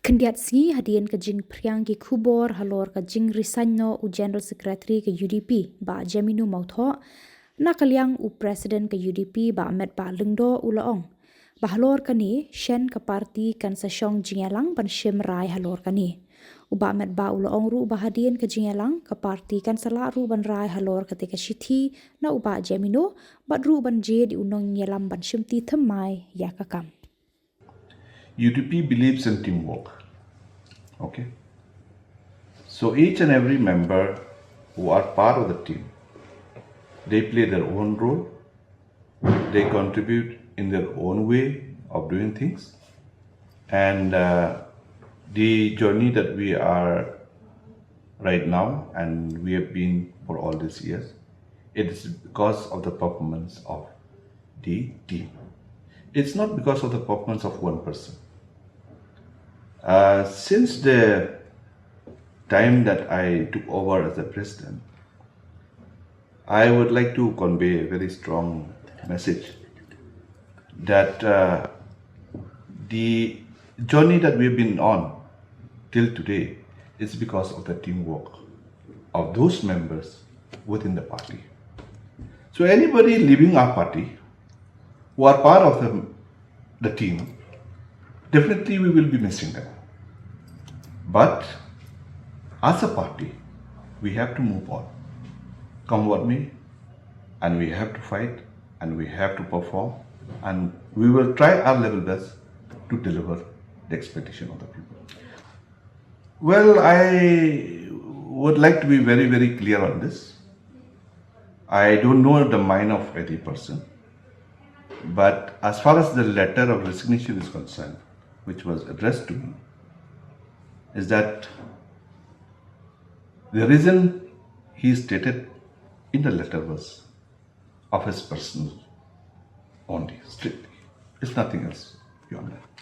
Kyndit si hadian ke jing priang ki Khubor halor ke jing Resain no u General Secretary ke UDP ba Jaminu Mautho na kalyang u President ke UDP ba Ahmed ba Lengdo u Laong. Ba halor kani Shen ke parti kan Seshong Jingelang ban Shim Rai halor kani. U ba Ahmed ba u Laong ru ba hadian ke Jingelang ke parti kan Sala ru ban Rai halor ketika Shithi na u ba Jaminu ba ru ban je di unong nyelam ban Shimti Themai ya kakam. UDP believes in teamwork. Okay. So each and every member who are part of the team, they play their own role. They contribute in their own way of doing things. And the journey that we are right now, and we have been for all these years, it is because of the performance of the team. It's not because of the performance of one person. Since the time that I took over as the president, I would like to convey a very strong message that the journey that we've been on till today is because of the teamwork of those members within the party. So anybody leaving our party who are part of the team, definitely we will be missing them. But as a party, we have to move on. Come what may, and we have to fight, and we have to perform, and we will try our level best to deliver the expectation of the people. Well, I would like to be very, very clear on this. I don't know the mind of any person, but as far as the letter of resignation is concerned, which was addressed to me, is that the reason he stated in the letter was of his personal only, strictly. It's nothing else beyond that.